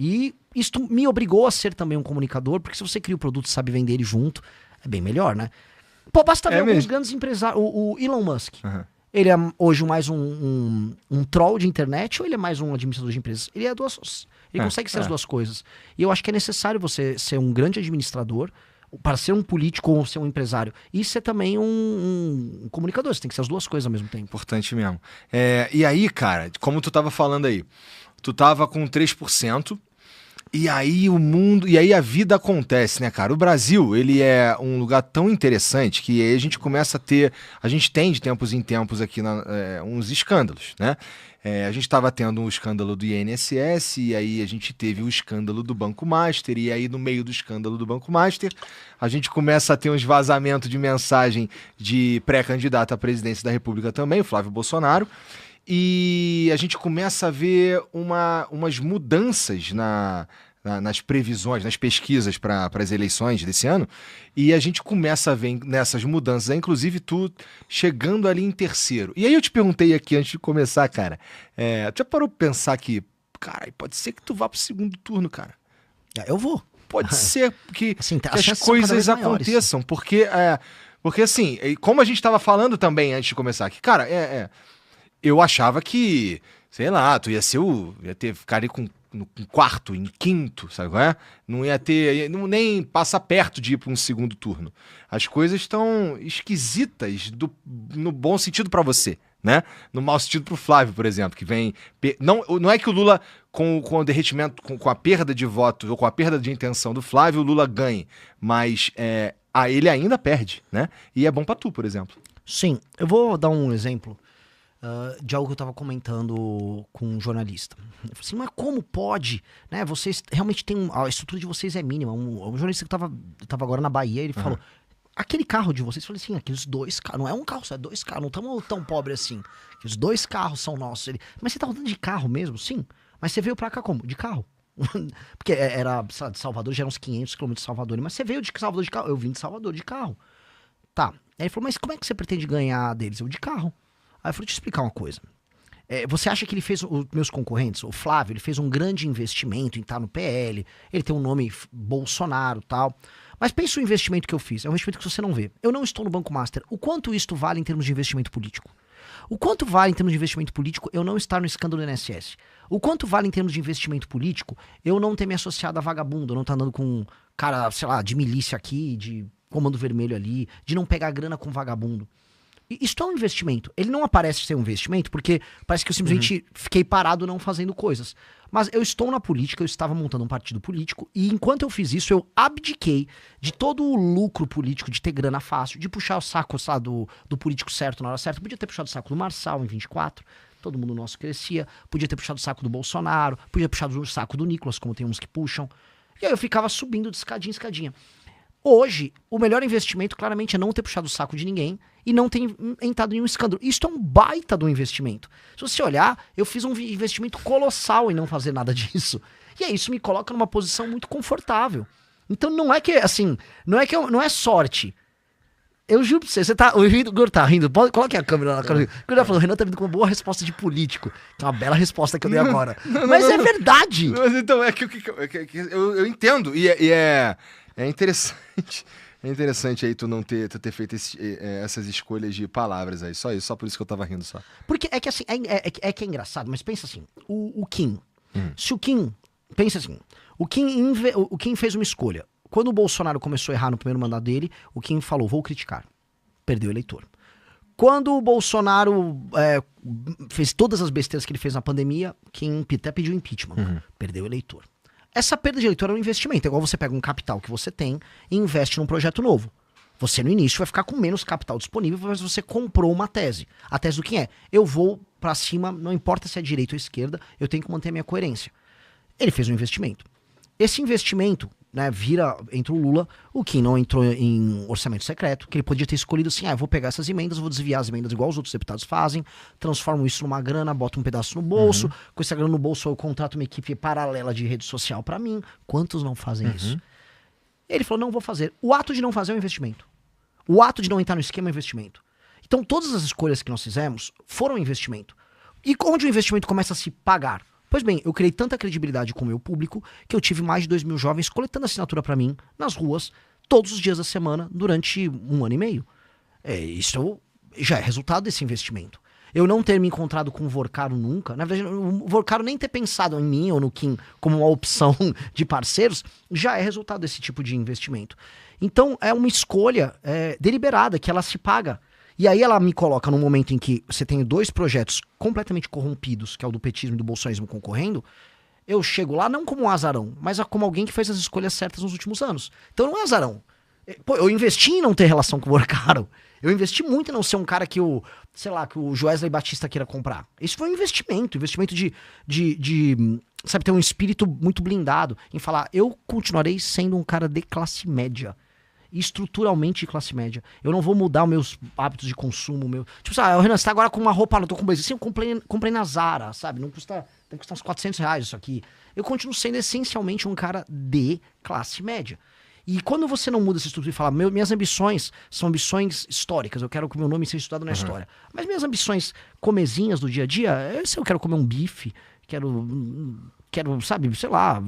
E isto me obrigou a ser também um comunicador, porque se você cria o produto e sabe vender ele junto, é bem melhor, né? Pô, basta ver alguns grandes empresários. O Elon Musk. Ele é hoje mais um troll de internet ou ele é mais um administrador de empresas? Ele é duas. Ele consegue ser as duas coisas. E eu acho que é necessário você ser um grande administrador para ser um político ou ser um empresário. E ser também um comunicador. Você tem que ser as duas coisas ao mesmo tempo. Importante mesmo. E aí, cara, como tu tava falando aí, tu tava com 3%. E aí o mundo, e aí a vida acontece, né, cara? O Brasil, ele é um lugar tão interessante que aí a gente começa a ter, a gente tem de tempos em tempos aqui uns escândalos, né? A gente estava tendo um escândalo do INSS, e aí a gente teve o escândalo do Banco Master, e aí no meio do escândalo do Banco Master, a gente começa a ter uns vazamentos de mensagem de pré-candidato à presidência da República também, o Flávio Bolsonaro, e a gente começa a ver umas mudanças nas previsões, nas pesquisas para as eleições desse ano, e a gente começa a ver nessas mudanças, inclusive tu chegando ali em terceiro. E aí eu te perguntei aqui antes de começar, cara, tu já parou pra pensar que, cara, pode ser que tu vá pro segundo turno, cara? Eu vou. Pode ser que, assim, que as coisas aconteçam, porque assim, como a gente estava falando também antes de começar aqui, cara, eu achava que, sei lá, tu ia ficar ali no quarto, em quinto, sabe qual é? Não ia ter, nem passa perto de ir para um segundo turno. As coisas estão esquisitas no bom sentido para você, né? No mau sentido pro Flávio, por exemplo, que vem... Não é que o Lula, com o derretimento, com a perda de votos ou com a perda de intenção do Flávio, o Lula ganhe, mas ele ainda perde, né? E é bom para tu, por exemplo. Sim, eu vou dar um exemplo de algo que eu estava comentando com um jornalista. Ele falou assim, mas como pode? Né, vocês realmente têm... A estrutura de vocês é mínima. Um jornalista que eu tava agora na Bahia, ele falou, aquele carro de vocês, eu falei assim, aqueles 2 carros, não é um carro só, é 2 carros, não estamos tão pobres assim. Aqueles 2 carros são nossos. Mas você tá rodando de carro mesmo? Sim. Mas você veio pra cá como? De carro. Porque era, sei lá, de Salvador, já eram uns 500 km de Salvador. Mas você veio de Salvador de carro? Eu vim de Salvador de carro. Tá. Aí ele falou, mas como é que você pretende ganhar deles? Eu, de carro. Aí eu falei, deixa eu explicar uma coisa. Você acha que ele fez, os meus concorrentes, o Flávio, ele fez um grande investimento em estar no PL, ele tem um nome Bolsonaro e tal, mas pensa o investimento que eu fiz, é um investimento que você não vê. Eu não estou no Banco Master. O quanto isto vale em termos de investimento político? O quanto vale em termos de investimento político eu não estar no escândalo do INSS? O quanto vale em termos de investimento político eu não ter me associado a vagabundo, eu não estar andando com um cara, sei lá, de milícia aqui, de comando vermelho ali, de não pegar grana com vagabundo? Isso é um investimento. Ele não aparece ser um investimento porque parece que eu simplesmente fiquei parado não fazendo coisas. Mas eu estou na política, eu estava montando um partido político e enquanto eu fiz isso, eu abdiquei de todo o lucro político, de ter grana fácil, de puxar o saco, sabe, do político certo na hora certa. Podia ter puxado o saco do Marçal em 24, todo mundo nosso crescia. Podia ter puxado o saco do Bolsonaro, podia ter puxado o saco do Nicolas, como tem uns que puxam. E aí eu ficava subindo de escadinha em escadinha. Hoje, o melhor investimento claramente é não ter puxado o saco de ninguém e não ter entrado em um escândalo. Isso é um baita do investimento. Se você olhar, eu fiz um investimento colossal em não fazer nada disso. E aí isso me coloca numa posição muito confortável. Então não é que, assim, não é sorte. Eu juro pra você tá... O Igor tá rindo. Coloque a câmera na cara. O Igor tá falando, o Renan tá vindo com uma boa resposta de político. Que é uma bela resposta que eu dei agora. Mas é verdade. Mas então, eu entendo. E é interessante. É interessante aí tu ter feito essas escolhas de palavras aí. Só isso, só por isso que eu tava rindo só. Porque é que assim, que é engraçado, mas pensa assim, o Kim. Se o Kim, pensa assim, o Kim fez uma escolha. Quando o Bolsonaro começou a errar no primeiro mandato dele, o Kim falou, vou criticar. Perdeu o eleitor. Quando o Bolsonaro fez todas as besteiras que ele fez na pandemia, Kim até pediu impeachment. Perdeu o eleitor. Essa perda de eleitor é um investimento. É igual você pega um capital que você tem e investe num projeto novo. Você no início vai ficar com menos capital disponível, mas você comprou uma tese. A tese do quem é? Eu vou pra cima, não importa se é direita ou esquerda, eu tenho que manter a minha coerência. Ele fez um investimento. Esse investimento, né, entra o Lula, o Kim não entrou em orçamento secreto, que ele podia ter escolhido assim, eu vou pegar essas emendas, vou desviar as emendas igual os outros deputados fazem, transformo isso numa grana, boto um pedaço no bolso, com essa grana no bolso eu contrato uma equipe paralela de rede social pra mim. Quantos não fazem isso? Ele falou, não vou fazer. O ato de não fazer é um investimento. O ato de não entrar no esquema é um investimento. Então todas as escolhas que nós fizemos foram um investimento. E onde o investimento começa a se pagar? Pois bem, eu criei tanta credibilidade com o meu público que eu tive mais de 2.000 jovens coletando assinatura pra mim, nas ruas, todos os dias da semana, durante 1 ano e meio. Isso já é resultado desse investimento. Eu não ter me encontrado com o Vorcaro nunca, na verdade, o Vorcaro nem ter pensado em mim ou no Kim como uma opção de parceiros, já é resultado desse tipo de investimento. Então, é uma escolha deliberada, que ela se paga. E aí ela me coloca num momento em que você tem 2 projetos completamente corrompidos, que é o do petismo e do bolsonarismo concorrendo, eu chego lá não como um azarão, mas como alguém que fez as escolhas certas nos últimos anos. Então não é azarão. Pô, eu investi em não ter relação com o Vorcaro. Eu investi muito em não ser um cara que o Joesley Batista queira comprar. Isso foi um investimento de sabe, ter um espírito muito blindado em falar, eu continuarei sendo um cara de classe média. Estruturalmente de classe média. Eu não vou mudar os meus hábitos de consumo. Tipo, o Renan, você tá agora com uma roupa, não tô com blazer. Sim, eu comprei na Zara, sabe? Não custa, deve custar uns R$400 isso aqui. Eu continuo sendo essencialmente um cara de classe média. E quando você não muda essa estrutura e fala, minhas ambições são ambições históricas, eu quero que o meu nome seja estudado na história. Mas minhas ambições comezinhas do dia a dia, se eu quero comer um bife, quero, sabe, sei lá,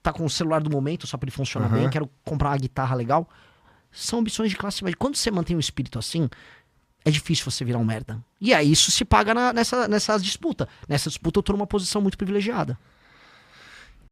tá com o celular do momento só pra ele funcionar bem, quero comprar uma guitarra legal. São ambições de classe média. Quando você mantém um espírito assim, é difícil você virar um merda. E aí isso se paga nessa disputa. Nessa disputa eu tô numa posição muito privilegiada.